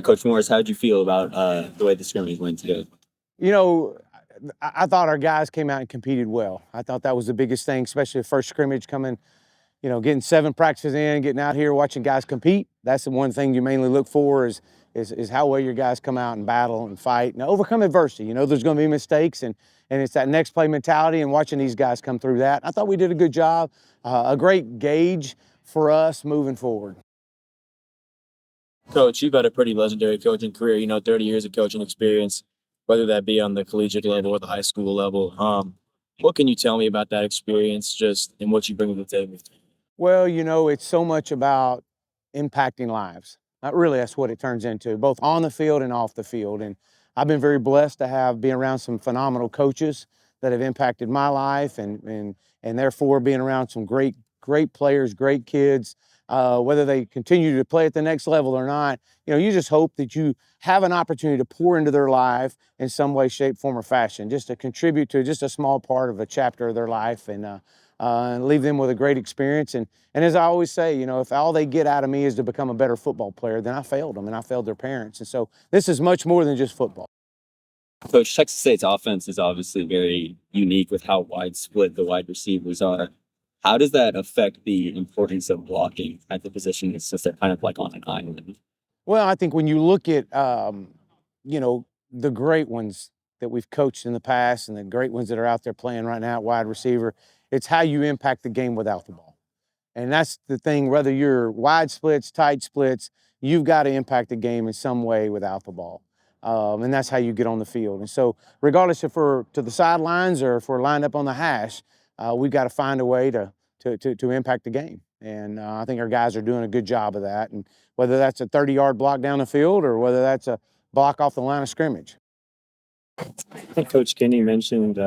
Coach Morris, how did you feel about the way the scrimmage went today? You know, I thought our guys came out and competed well. I thought that was the biggest thing, especially the first scrimmage coming, getting 7 practices in, getting out here, watching guys compete. That's the one thing you mainly look for is how well your guys come out and battle and fight and overcome adversity. There's going to be mistakes, and it's that next play mentality and watching these guys come through that. I thought we did a good job, a great gauge for us moving forward. Coach, you've had a pretty legendary coaching career, 30 years of coaching experience, whether that be on the collegiate level or the high school level. What can you tell me about that experience just and what you bring to the table? Well, it's so much about impacting lives. Really, that's what it turns into, both on the field and off the field. And I've been very blessed to have been around some phenomenal coaches that have impacted my life, and therefore being around some great players, great kids. Whether they continue to play at the next level or not, you just hope that you have an opportunity to pour into their life in some way, shape, form, or fashion, just to contribute to just a small part of a chapter of their life, and leave them with a great experience. And as I always say, if all they get out of me is to become a better football player, then I failed them and I failed their parents. And so this is much more than just football. Coach, Texas State's offense is obviously very unique with how wide split the wide receivers are. How does that affect the importance of blocking at the position since they're kind of like on an island? Well, I think when you look at, the great ones that we've coached in the past and the great ones that are out there playing right now at wide receiver, it's how you impact the game without the ball. And that's the thing, whether you're wide splits, tight splits, you've got to impact the game in some way without the ball. And that's how you get on the field. And so, regardless if we're to the sidelines or if we're lined up on the hash, we've got to find a way to impact the game. And I think our guys are doing a good job of that. And whether that's a 30-yard block down the field or whether that's a block off the line of scrimmage. I think Coach Kenny mentioned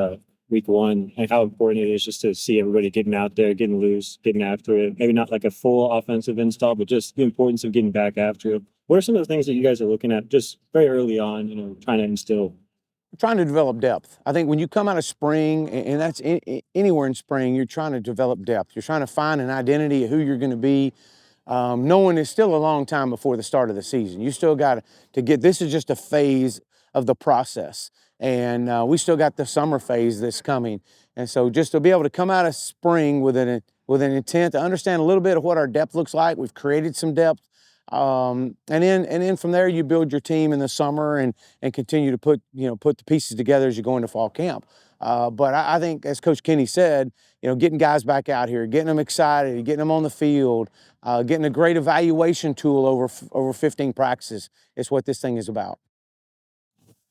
week one and how important it is just to see everybody getting out there, getting loose, getting after it. Maybe not like a full offensive install, but just the importance of getting back after it. What are some of the things that you guys are looking at just very early on, trying to instill? Trying to develop depth. I think when you come out of spring, and that's anywhere in spring, you're trying to develop depth. You're trying to find an identity of who you're going to be. Knowing it's still a long time before the start of the season. You still got to get, this is just a phase of the process. And we still got the summer phase that's coming. And so just to be able to come out of spring with an intent to understand a little bit of what our depth looks like. We've created some depth. And then from there you build your team in the summer and continue to put the pieces together as you go into fall camp. But I think, as Coach Kenny said, getting guys back out here, getting them excited, getting them on the field, getting a great evaluation tool over 15 practices is what this thing is about.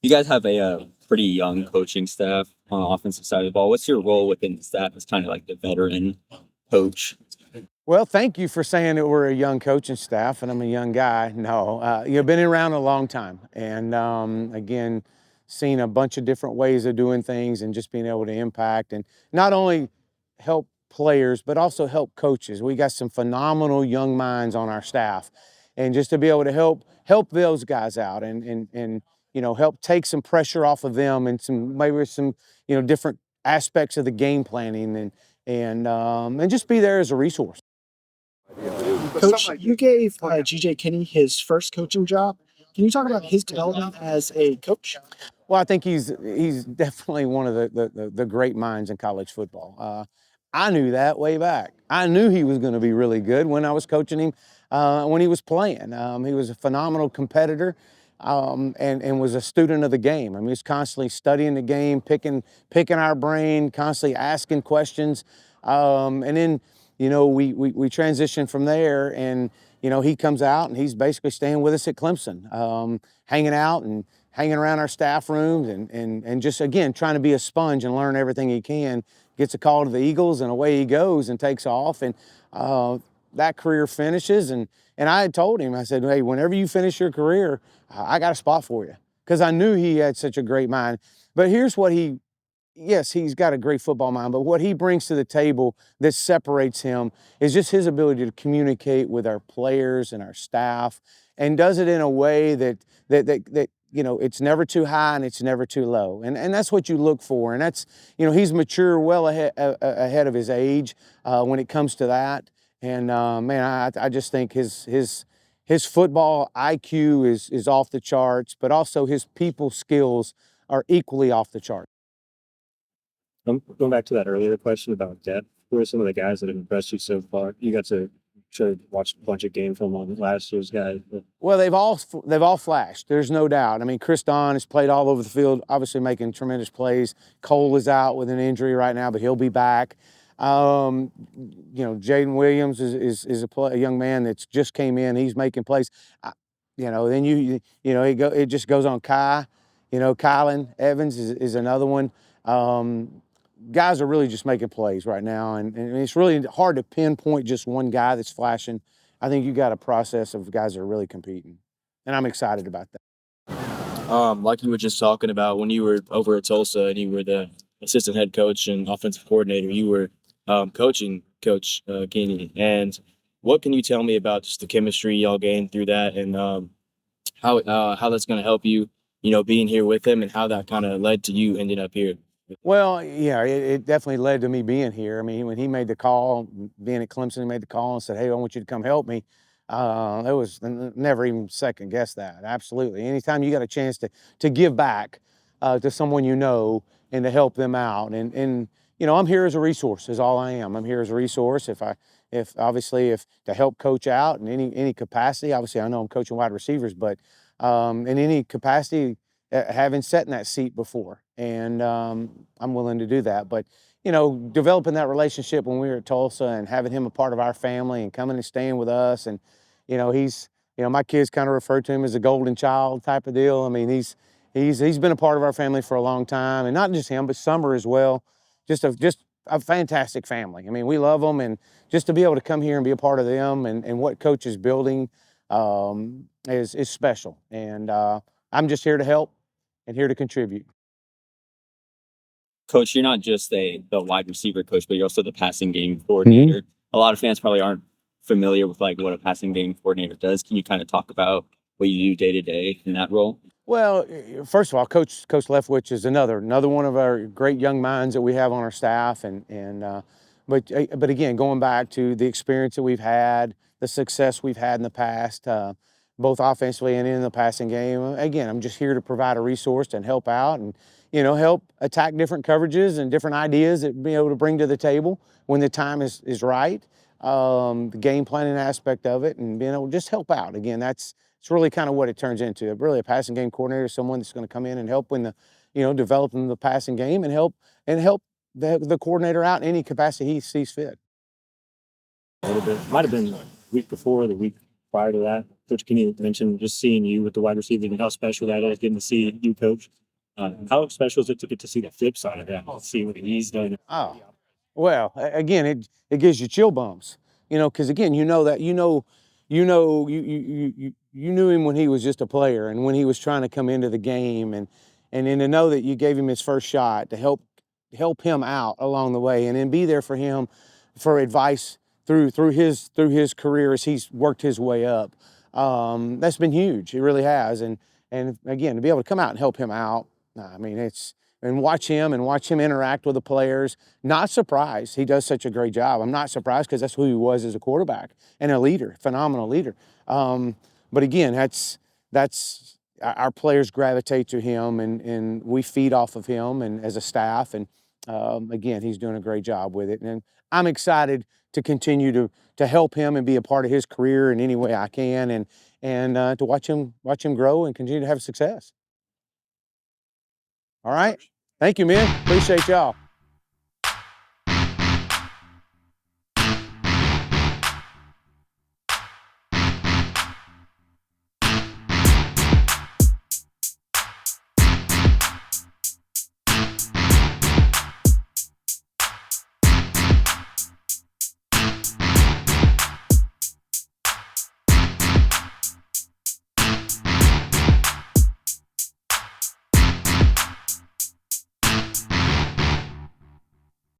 You guys have a pretty young coaching staff on the offensive side of the ball. What's your role within the staff as kind of like the veteran coach? Well, thank you for saying that we're a young coaching staff and I'm a young guy. No, you've been around a long time. And again, seen a bunch of different ways of doing things and just being able to impact and not only help players, but also help coaches. We got some phenomenal young minds on our staff. And just to be able to help those guys out and help take some pressure off of them and maybe some different aspects of the game planning and just be there as a resource. Coach, you gave GJ Kinney his first coaching job. Can you talk about his development as a coach? Well, I think he's definitely one of the great minds in college football. I knew that way back. I knew he was going to be really good when I was coaching him when he was playing. He was a phenomenal competitor and was a student of the game. I mean, he was constantly studying the game, picking our brain, constantly asking questions, and then we transitioned from there, and he comes out and he's basically staying with us at Clemson, hanging out and hanging around our staff rooms and just, again, trying to be a sponge and learn everything he can. Gets a call to the Eagles and away he goes and takes off, and that career finishes. And I had told him, I said, hey, whenever you finish your career, I got a spot for you, because I knew he had such a great mind. But here's what yes, he's got a great football mind, but what he brings to the table that separates him is just his ability to communicate with our players and our staff, and does it in a way that it's never too high and it's never too low. And that's what you look for. And that's, he's mature well ahead of his age when it comes to that. And man, I just think his his football IQ is off the charts, but also his people skills are equally off the chart. Going back to that earlier question about depth, who are some of the guys that have impressed you so far? You got to watch a bunch of game film on last year's guys. But Well, they've all flashed. There's no doubt. I mean, Chris Don has played all over the field, obviously making tremendous plays. Cole is out with an injury right now, but he'll be back. Jaden Williams is a young man that's just came in. He's making plays. Then it just goes on. Kylan Evans is another one. Guys are really just making plays right now, and it's really hard to pinpoint just one guy that's flashing. I think you got a process of guys that are really competing, and I'm excited about that. Like you were just talking about when you were over at Tulsa and you were the assistant head coach and offensive coordinator, you were coaching Coach Keeney. And what can you tell me about just the chemistry y'all gained through that, and how that's going to help you, being here with him, and how that kind of led to you ending up here? Well, yeah, it definitely led to me being here. I mean, when he made the call, being at Clemson, he made the call and said, "Hey, I want you to come help me." It was never even second guess that. Absolutely. Anytime you got a chance to give back to someone and to help them out, and I'm here as a resource. Is all I am. I'm here as a resource. If to help coach out in any capacity. Obviously, I know I'm coaching wide receivers, but in any capacity, having sat in that seat before, and I'm willing to do that. But developing that relationship when we were at Tulsa and having him a part of our family and coming and staying with us, and he's my kids kind of refer to him as a golden child type of deal. I mean, he's been a part of our family for a long time, and not just him, but Summer as well. Just a fantastic family. I mean, we love them, and just to be able to come here and be a part of them and what Coach is building is special. And I'm just here to help and here to contribute. Coach, you're not just the wide receiver coach, but you're also the passing game coordinator. A lot of fans probably aren't familiar with like what a passing game coordinator does. Can you kind of talk about what you do day to day in that role? Well, first of all, Coach Leftwich is another one of our great young minds that we have on our staff, but again, going back to the experience that we've had, the success we've had in the past, both offensively and in the passing game. Again, I'm just here to provide a resource and help out, and help attack different coverages and different ideas that be able to bring to the table when the time is right. The game planning aspect of it, and being able to just help out. Again, it's really kind of what it turns into. Really, a passing game coordinator is someone that's going to come in and help when developing the passing game and help the coordinator out in any capacity he sees fit. a little bit, might have been the week before, the week prior to that. Coach Kenny mentioned just seeing you with the wide receiver and how special that is, getting to see you coach. How special is it to get to see the flip side of that, see what he's done? Oh, well, again, it gives you chill bumps, because again, you knew him when he was just a player and when he was trying to come into the game, and then to know that you gave him his first shot to help him out along the way, and then be there for him for advice through his career as he's worked his way up. That's been huge. It really has, and again, to be able to come out and help him out. I mean, watch him interact with the players. Not surprised. He does such a great job. I'm not surprised because that's who he was as a quarterback and a leader, phenomenal leader. But again, that's our players gravitate to him, and we feed off of him, and as a staff, and again, he's doing a great job with it. And I'm excited to continue to help him and be a part of his career in any way I can, and to watch him grow and continue to have success. All right. Thank you, man. Appreciate y'all.